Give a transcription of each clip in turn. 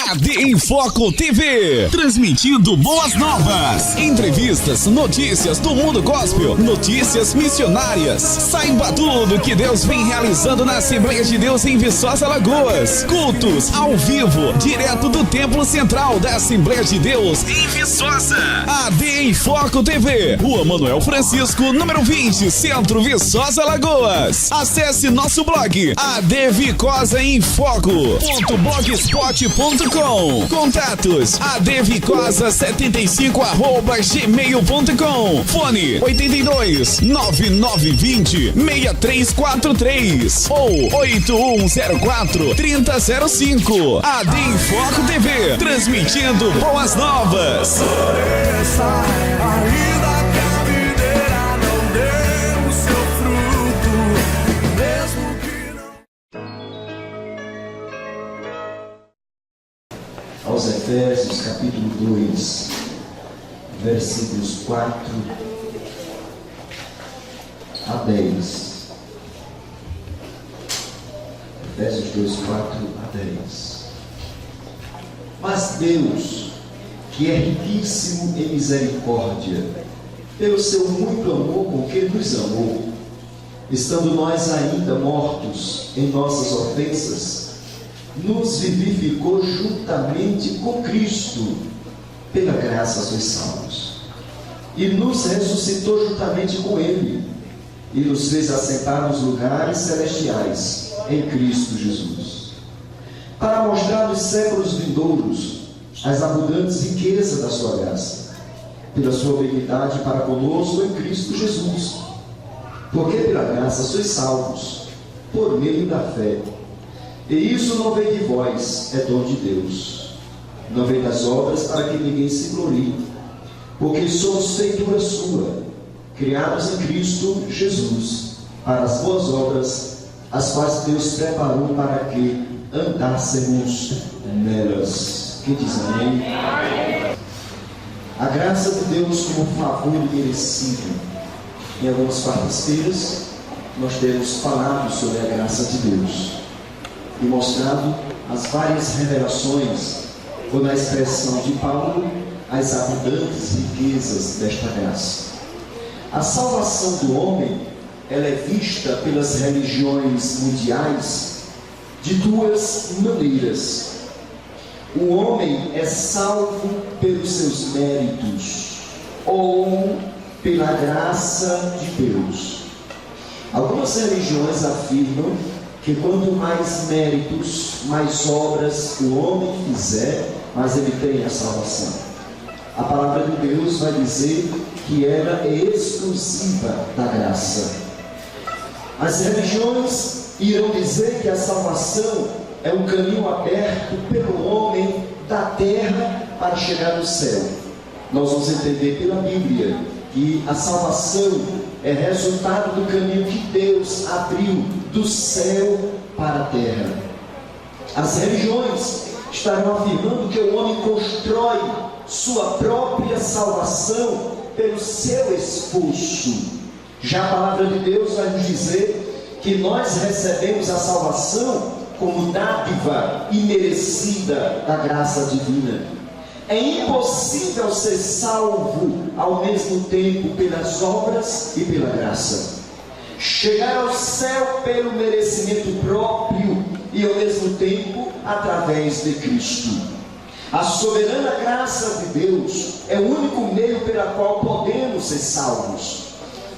AD em Foco TV, transmitindo boas novas, entrevistas, notícias do mundo gospel, notícias missionárias. Saiba tudo que Deus vem realizando na Assembleia de Deus em Viçosa, Alagoas. Cultos ao vivo, direto do Templo Central da Assembleia de Deus em Viçosa. AD em Foco TV, Rua Manuel Francisco, número 20, Centro, Viçosa, Alagoas. Acesse nosso blog advicosaemfoco.blogspot.com. Contatos advicosa75@gmail.com. Fone 82 9920 6343 ou 8104 3005. AD em Foco TV, transmitindo boas novas. Aos Efésios, capítulo 2, versículos 4 a 10. Efésios 2, 4 a 10. Mas Deus, que é riquíssimo em misericórdia, pelo seu muito amor com que nos amou, estando nós ainda mortos em nossas ofensas, nos vivificou juntamente com Cristo, pela graça sois salvos, e nos ressuscitou juntamente com Ele, e nos fez assentar nos lugares celestiais, em Cristo Jesus, para mostrar nos séculos vindouros as abundantes riquezas da sua graça, pela sua benignidade para conosco em Cristo Jesus, porque pela graça sois salvos, por meio da fé. E isso não vem de vós, é dom de Deus. Não vem das obras para que ninguém se glorie, porque somos feitura sua, criados em Cristo Jesus, para as boas obras, as quais Deus preparou para que andássemos nelas. Quem diz amém? A graça de Deus como favor merecido. Em algumas quartas-feiras nós temos falado sobre a graça de Deus e mostrado as várias revelações, ou na expressão de Paulo, as abundantes riquezas desta graça. A salvação do homem, ela é vista pelas religiões mundiais de duas maneiras. O homem é salvo pelos seus méritos ou pela graça de Deus. Algumas religiões afirmam que quanto mais méritos, mais obras o homem fizer, mais ele tem a salvação. A palavra de Deus vai dizer que ela é exclusiva da graça. As religiões irão dizer que a salvação é um caminho aberto pelo homem da terra para chegar no céu. Nós vamos entender pela Bíblia que a salvação é resultado do caminho que Deus abriu do céu para a terra. As religiões estarão afirmando que o homem constrói sua própria salvação pelo seu esforço. Já a palavra de Deus vai nos dizer que nós recebemos a salvação como dádiva imerecida da graça divina. É impossível ser salvo ao mesmo tempo pelas obras e pela graça. Chegar ao céu pelo merecimento próprio e ao mesmo tempo através de Cristo. A soberana graça de Deus é o único meio pela qual podemos ser salvos.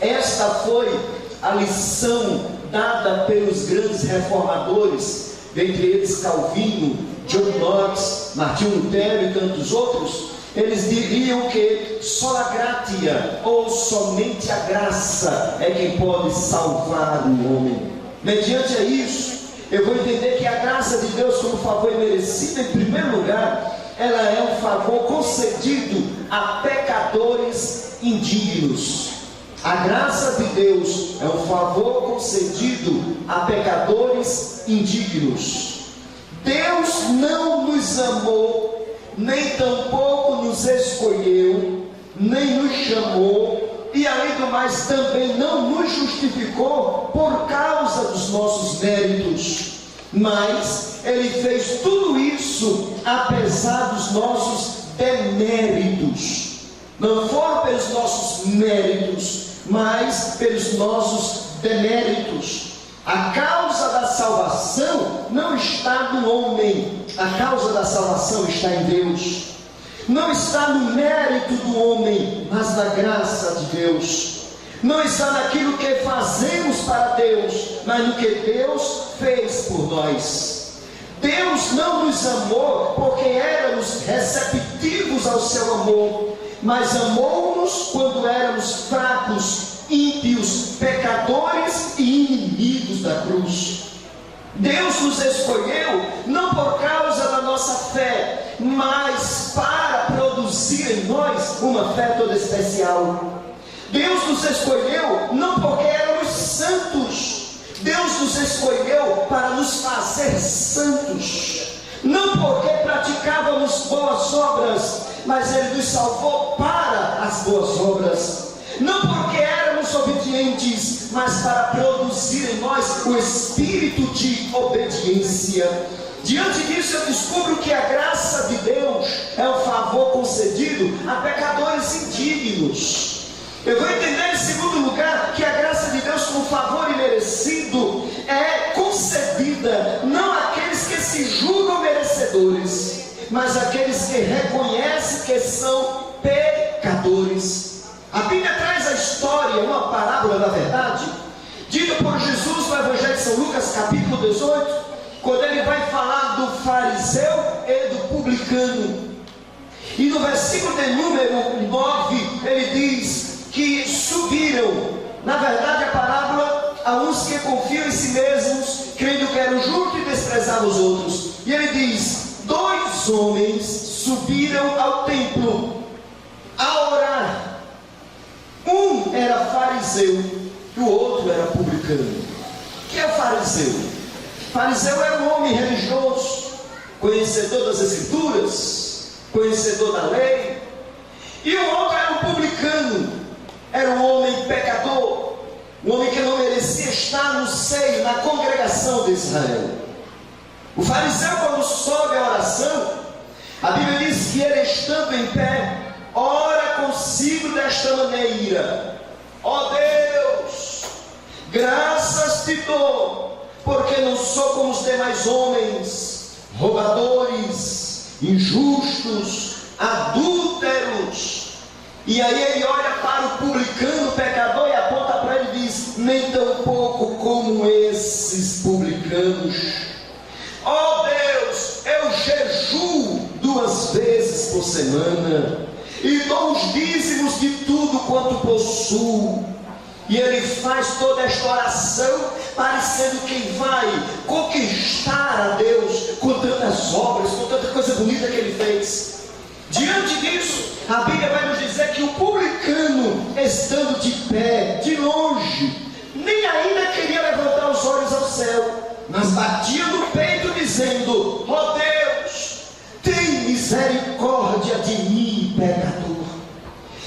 Esta foi a lição dada pelos grandes reformadores, dentre eles Calvino, John Knox, Martinho Lutero e tantos outros. Eles diriam que sola gratia, ou somente a graça, é quem pode salvar o homem. Mediante a isso, eu vou entender que a graça de Deus como favor merecido, em primeiro lugar, ela é um favor concedido a pecadores indignos. A graça de Deus é um favor concedido a pecadores indignos. Deus não nos amou, nem tampouco nos escolheu, nem nos chamou, e além do mais também não nos justificou por causa dos nossos méritos. mas Ele fez tudo isso apesar dos nossos deméritos. Não foram pelos nossos méritos, mas pelos nossos deméritos. A causa da salvação não está no homem, a causa da salvação está em Deus. Não está no mérito do homem, mas na graça de Deus. Não está naquilo que fazemos para Deus, mas no que Deus fez por nós. Deus não nos amou porque éramos receptivos ao seu amor, mas amou-nos quando éramos fracos, ímpios, pecadores e inimigos da cruz. Deus nos escolheu não por causa da nossa fé, mas para produzir em nós uma fé toda especial. Deus nos escolheu não porque éramos santos, Deus nos escolheu para nos fazer santos. Não porque praticávamos boas obras, mas Ele nos salvou para as boas obras. Não porque éramos obedientes, mas para produzir em nós o espírito de obediência. Diante disso eu descubro que a graça de Deus é um favor concedido a pecadores indignos. Eu vou entender em segundo lugar que a graça de Deus como favor imerecido é concedida não àqueles que se julgam merecedores, mas àqueles que reconhecem que são pecadores. A Bíblia traz a história, uma parábola na verdade, dita por Jesus no Evangelho de São Lucas capítulo 18, quando ele vai falar do fariseu e do publicano. E no versículo de número 9 ele diz que subiram, na verdade a parábola, a uns que confiam em si mesmos, crendo que eram justos e desprezavam os outros. E ele diz: 2 homens subiram ao templo a orar. Um era fariseu e o outro era publicano. O que é o fariseu? Fariseu era um homem religioso, conhecedor das escrituras, conhecedor da lei. E o outro era um publicano, era um homem pecador, um homem que não merecia estar no seio, na congregação de Israel. O fariseu, quando sobe a oração, a Bíblia diz que ele, estando em pé, ora consigo desta maneira: ó Deus, graças te dou, porque não sou como os demais homens, roubadores, injustos, adúlteros. E aí ele olha para o publicano, o pecador, e aponta para ele e diz: nem tão pouco como esses publicanos. Ó Deus, eu jejuo 2 vezes por semana e dou os dízimos de tudo quanto possuo. E ele faz toda esta oração parecendo quem vai conquistar a Deus com tantas obras, com tanta coisa bonita que ele fez. Diante disso, a Bíblia vai nos dizer que o publicano, estando de pé, de longe, nem ainda queria levantar os olhos ao céu, mas batia no peito dizendo: ó Deus, tem misericórdia de mim, pecador.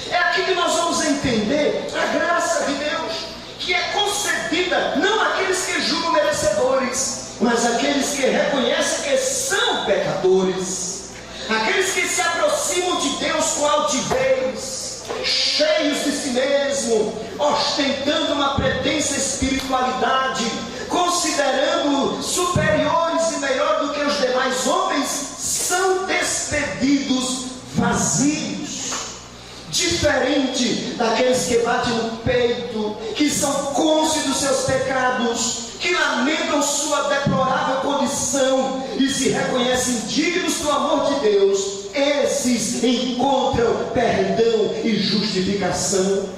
É aqui que nós vamos entender a graça de Deus, que é concedida não àqueles que julgam merecedores, mas àqueles que reconhecem que são pecadores. Aqueles que se aproximam de Deus com altivez, cheios de si mesmo, ostentando uma pretensa espiritualidade, considerando superiores e melhor do que os demais homens, são despedidos vazios. Diferente daqueles que batem no peito, que são cônscios dos seus pecados, que lamentam sua deplorável condição e se reconhecem dignos do amor de Deus, esses encontram perdão e justificação.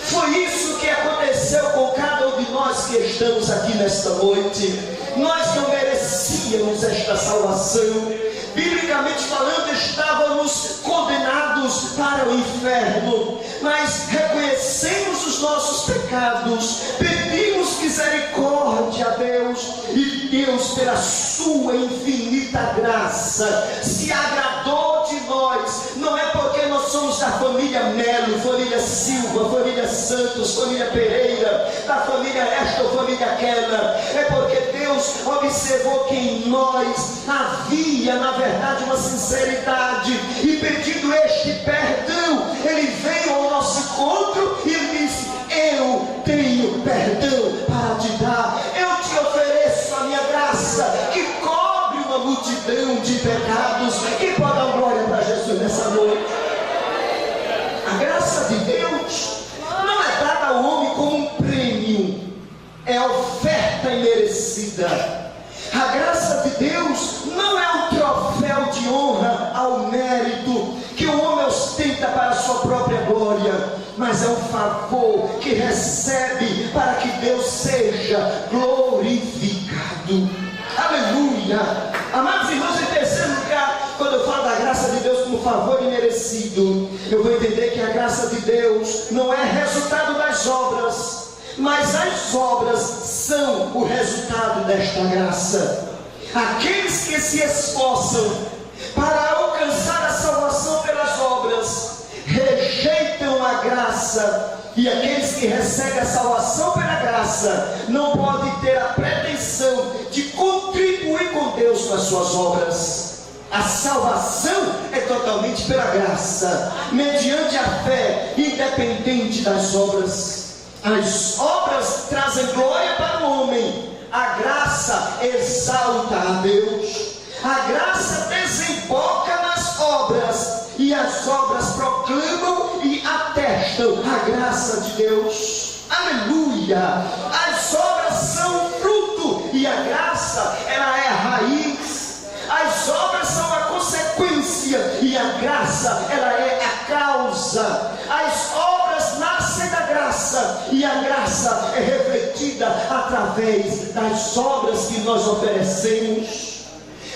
Foi isso que aconteceu com cada um de nós que estamos aqui nesta noite. Nós não merecíamos esta salvação. Biblicamente falando, estávamos condenados para o inferno, mas reconhecemos os nossos pecados, pedimos misericórdia a Deus, e Deus, pela sua infinita graça, se agradou de nós. Não é porque nós somos da família Melo, família Silva, família Santos, família Pereira, da família esta ou família aquela. É porque Deus observou que em nós havia, na verdade, uma sinceridade, e pedindo este perdão, Ele veio ao nosso encontro e Ele disse: eu tenho perdão para te dar, eu te ofereço a minha graça, que cobre uma multidão de pecados. Quem pode dar glória para Jesus nessa noite? A graça de Deus não é dada ao homem como um prêmio, é oferta imerecida. A graça de Deus não é um troféu de honra ao mérito que o homem ostenta para a sua própria glória, mas é um favor que recebe para que Deus seja glorificado. Aleluia! Amados irmãos, em terceiro lugar, quando eu falo da graça de Deus como favor imerecido, eu vou entender que a graça de Deus não é resultado das obras, mas as obras são o resultado desta graça. Aqueles que se esforçam para alcançar a salvação pelas obras rejeitam a graça, e aqueles que recebem a salvação pela graça não podem ter a pretensão de contribuir com Deus com as suas obras. A salvação é totalmente pela graça, mediante a fé, independente das obras. As obras trazem glória para o homem, a graça exalta a Deus. A graça desemboca nas obras, e as obras proclamam e atestam a graça de Deus. Aleluia! As obras são fruto, e a graça, ela é a raiz. As obras são a consequência, e a graça, ela é a causa. As obras nascem da graça, e a graça é refletida através das obras que nós oferecemos.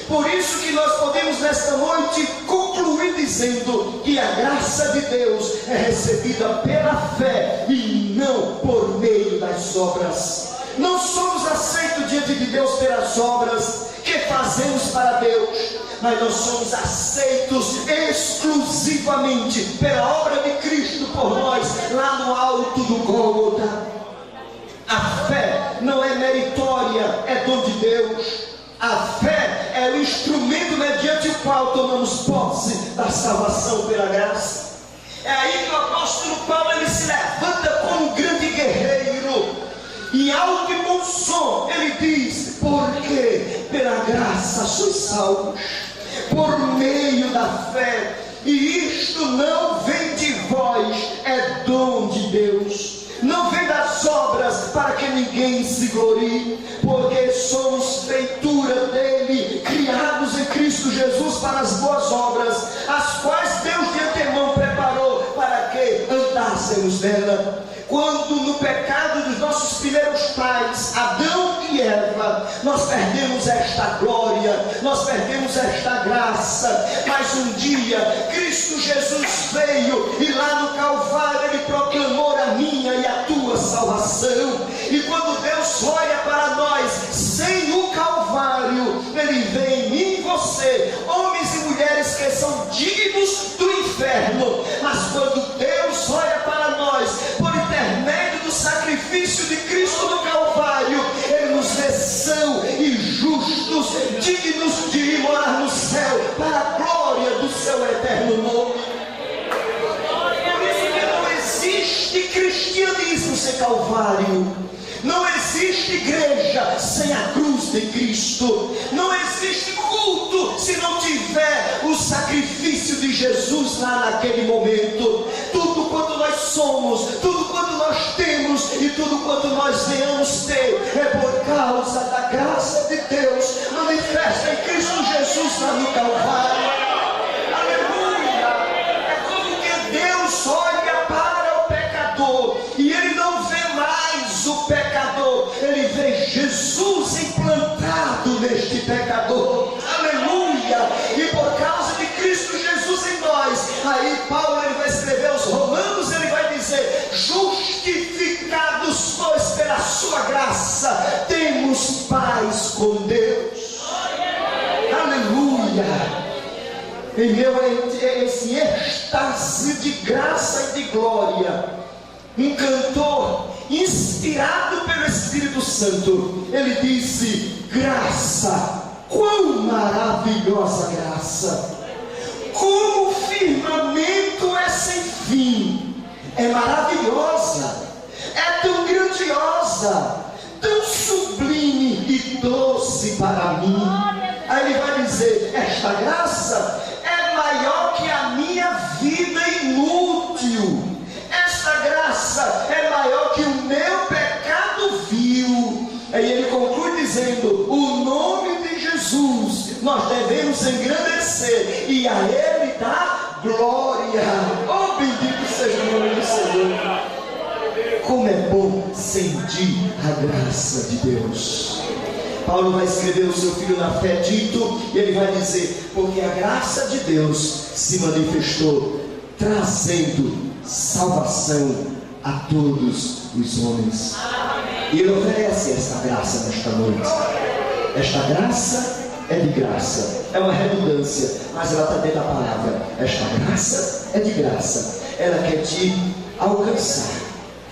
Por isso que nós podemos nesta noite concluir dizendo que a graça de Deus é recebida pela fé e não por meio das obras. Não somos aceitos diante de Deus pelas obras que fazemos para Deus, mas nós somos aceitos exclusivamente pela obra de Cristo por nós, lá no alto do Gólgota. A fé não é meritória, é dom de Deus. A fé é o instrumento mediante o qual tomamos posse da salvação pela graça. É aí que o apóstolo Paulo ele se levanta como um grande guerreiro, e alto e bom som ele diz: porque pela graça sois salvos, por meio da fé, e isto não vem de vós, é dom de Deus. Não vem das obras para que ninguém se glorie, porque somos feitura dele, criados em Cristo Jesus para as boas obras, as quais Deus de antemão preparou para que andássemos nela. Quando no pecado dos nossos primeiros pais, Adão e Eva, nós perdemos esta glória, nós perdemos esta graça, mas um dia Cristo Jesus veio, e lá no Calvário ele proclamou a minha e a tua salvação. E quando Deus olha para nós sem o Calvário, ele vê em mim e você, homens e mulheres que são dignos do inferno. Mas quando Deus olha para nós por intermédio do sacrifício de Cristo no Calvário, ele nos vê são e justos, dignos de ir morar no céu para a glória do seu eterno nome. Por isso que não existe cristianismo sem Calvário, não existe igreja sem a cruz de Cristo, não existe culto se não tiver o sacrifício de Jesus lá naquele momento. Tudo quanto nós somos, tudo quanto nós temos e tudo quanto nós venhamos ter é por causa da graça de Deus manifesta em Cristo Jesus lá no Calvário. Aleluia! É como que Deus olha para o pecador e ele não vê mais o pecador, ele vê Jesus implantado neste pecador. Aleluia! E por causa de Cristo Jesus em nós, aí Paulo ele vai escrever aos Romanos, ele vai dizer: justificados pois pela sua graça, temos paz com Deus. Aleluia! Em meu esse êxtase de graça e de glória, um cantor inspirado pelo Espírito Santo, ele disse: graça, quão maravilhosa graça, como o firmamento é sem fim, é maravilhosa, é tão grandiosa, tão sublime e doce para mim. Aí ele vai dizer: esta graça é maior que a minha vida inútil, esta graça é maior que o meu pecado vil. Aí ele conclui dizendo: o nome de Jesus nós devemos engrandecer e a Ele dar glória. Oh, bendito seja o nome do Senhor. Como é bom sentir a graça de Deus. Paulo vai escrever o seu filho na fé, Tito, e ele vai dizer: porque a graça de Deus se manifestou, trazendo salvação a todos os homens. E ele oferece esta graça nesta noite. Esta graça é de graça, é uma redundância, mas ela está dentro da palavra. Esta graça é de graça, ela quer te alcançar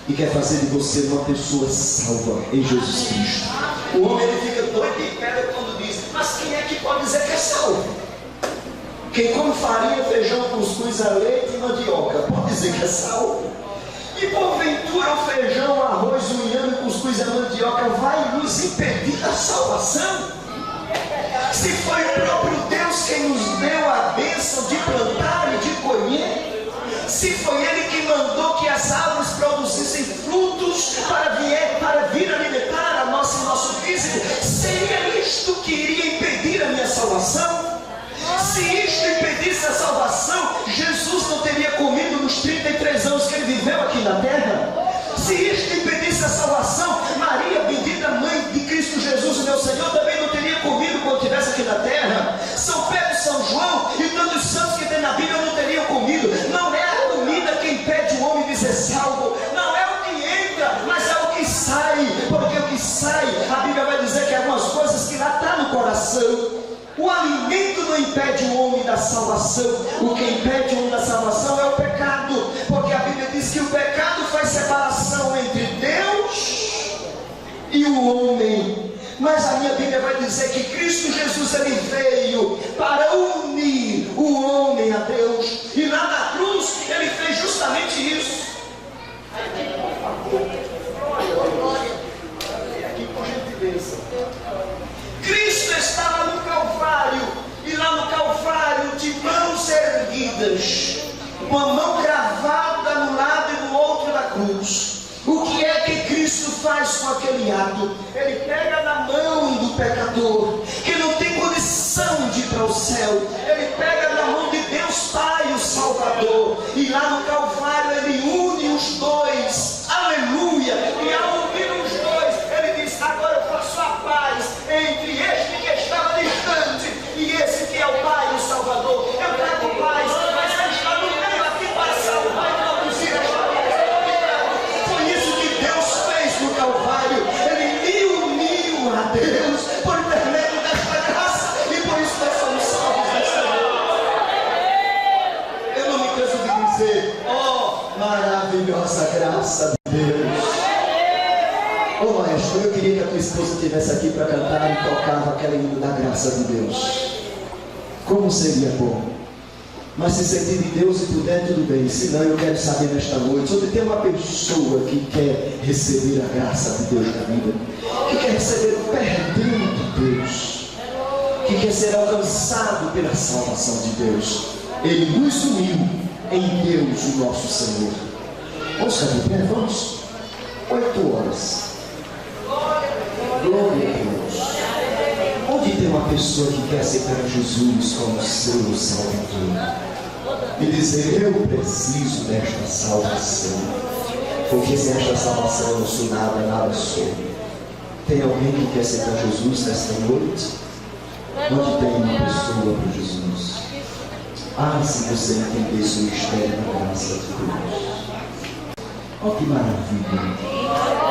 e quer fazer de você uma pessoa salva em Jesus Cristo. O homem ele fica doido de pedra quando diz: mas quem é que pode dizer que é salvo? Quem come farinha, feijão, cuscuz, leite e mandioca pode dizer que é salvo? E porventura o feijão, o arroz, o inhame, o cuscuz e a mandioca vai nos impedir da salvação? Se foi o próprio Deus quem nos deu a bênção de plantar e de colher, se foi Ele que mandou que as árvores produzissem frutos para vir alimentar a nosso físico, seria isto que iria impedir a minha salvação? Se isto impedisse a salvação, Jesus não teria comido nos 33 anos que ele viveu aqui na terra? Se isto impedisse a salvação, Maria, bendita mãe de Cristo Jesus, o meu Senhor, também não teria comido quando estivesse aqui na terra? São Pedro, São João e tantos santos que tem na Bíblia não teriam comido. Não é a comida que impede o homem de ser salvo, não é o que entra, mas é o que sai, porque o que sai, a Bíblia vai dizer que algumas coisas que lá está no coração. O alimento não impede o homem da salvação. O que impede o homem da salvação é o pecado, porque a Bíblia diz que o pecado faz separação entre Deus e o homem. Mas a minha Bíblia vai dizer que Cristo Jesus ele veio para unir o homem a Deus, e lá na cruz ele fez justamente isso. Aqui por gentileza. Cristo estava no Calvário, e lá no Calvário, de mãos erguidas, uma mão gravada no lado e no outro da cruz. O que é que Cristo faz com aquele ato? Ele pega na mão do pecador, que não tem condição de ir para o céu. Ele pega na mão de Deus Pai, o Salvador, e lá no Calvário ele une os dois. Aleluia! E ao unir os dois, ele diz: agora eu faço a paz entre este que estava distante e esse que é o Pai, o Salvador. Eu trago paz, mas ele está no meio aqui para salvar e produzir esta paz. Foi isso que Deus fez no Calvário. Ele me uniu a Deus por intermédio desta graça, e por isso nós somos salvos desta graça. Eu não me canso de dizer: oh, maravilhosa graça de Deus. Oh, maestro, eu queria que a tua esposa estivesse aqui para cantar e tocava aquela hino da graça de Deus. Como seria bom. Mas se sentir de Deus e puder, tudo bem. Se não, eu quero saber nesta noite, onde tem uma pessoa que quer receber a graça de Deus na vida, que quer receber o perdão de Deus, que quer ser alcançado pela salvação de Deus. Ele nos uniu em Deus, o nosso Senhor. Vamos ficar de pé? Vamos? 8 horas. Glória a Deus. Onde tem uma pessoa que quer aceitar Jesus como seu Salvador e dizer: eu preciso desta salvação, porque sem esta salvação eu não sou nada, nada sou. Tem alguém que quer aceitar Jesus nesta noite? Onde tem uma pessoa para Jesus? Ah, se você entendesse o mistério da graça de Deus. Oh, que maravilha!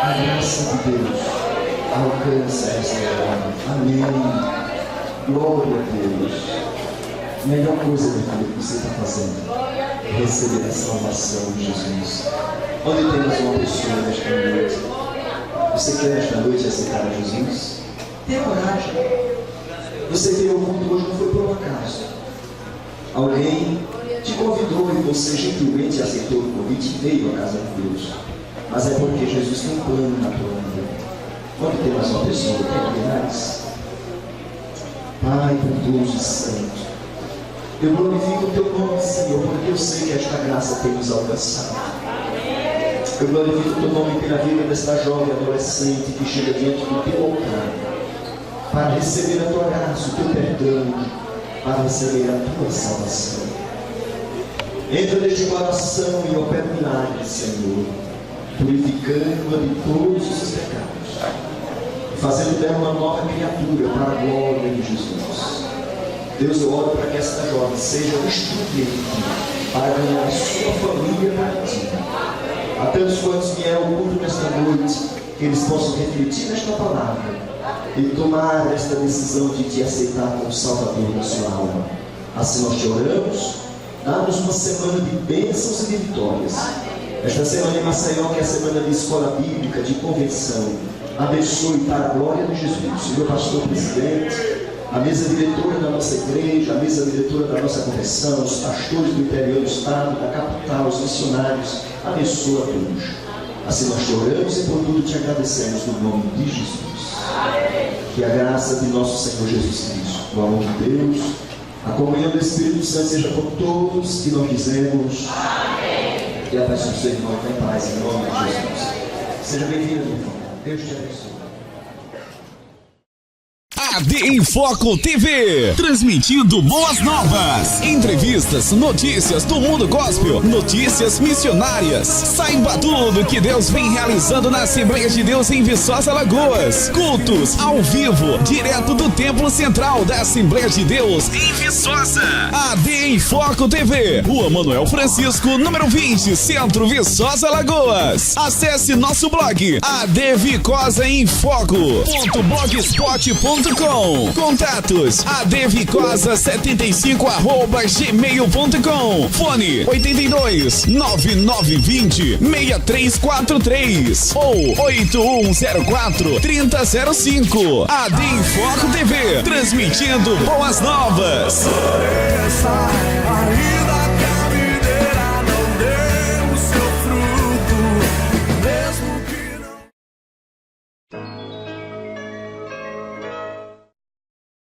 A graça de Deus alcança esta hora. Amém. Glória a Deus. Melhor coisa da vida que você está fazendo é receber a salvação de Jesus. Onde temos uma pessoa nesta noite? Você quer nesta noite aceitar a Jesus? Tenha coragem. Você veio ao mundo hoje não foi por um acaso. Alguém te convidou e você gentilmente aceitou o convite e veio à casa de Deus. Mas é porque Jesus tem um plano na tua vida. Onde tem mais uma pessoa? Tem mais? Pai bondoso e santo, eu glorifico o teu nome, Senhor, porque eu sei que esta graça tem nos alcançado. Eu glorifico o teu nome pela vida desta jovem adolescente que chega diante do teu altar para receber a tua graça, o teu perdão, para receber a tua salvação. Entra neste coração e opera milagre, Senhor, purificando-a de todos os seus pecados, fazendo dela uma nova criatura para a glória de Jesus. Deus, eu oro para que esta jovem seja um instrumento para ganhar a sua família para ti. A tantos quantos vieram ao culto nesta noite, que eles possam refletir nesta palavra e tomar esta decisão de te aceitar como Salvador da sua alma. Assim nós te oramos, dá-nos uma semana de bênçãos e de vitórias. Esta semana em Maceió, que é a semana de escola bíblica, de convenção, abençoe para a glória de Jesus. O meu pastor presidente, a mesa diretora da nossa igreja, a mesa diretora da nossa convenção, os pastores do interior do estado, da capital, os missionários, abençoa a todos. Assim nós te oramos e por tudo te agradecemos no nome de Jesus. Que a graça de nosso Senhor Jesus Cristo, o amor de Deus, a comunhão do Espírito Santo seja por todos que nós dizemos. E a paz do seu irmão tem paz em nome de Jesus. Seja bem-vindo, meu irmão. Deus te abençoe. AD em Foco TV, transmitindo boas novas, entrevistas, notícias do mundo gospel, notícias missionárias. Saiba tudo que Deus vem realizando na Assembleia de Deus em Viçosa, Alagoas. Cultos ao vivo, direto do Templo Central da Assembleia de Deus em Viçosa. AD em Foco TV, Rua Manuel Francisco, número 20, Centro, Viçosa, Alagoas. Acesse nosso blog advicosaemfoco.blogspot.com. Contatos advicosa75@gmail.com. Fone 82 9920 6343 ou 8104 3005. AD em Foco TV, transmitindo boas novas.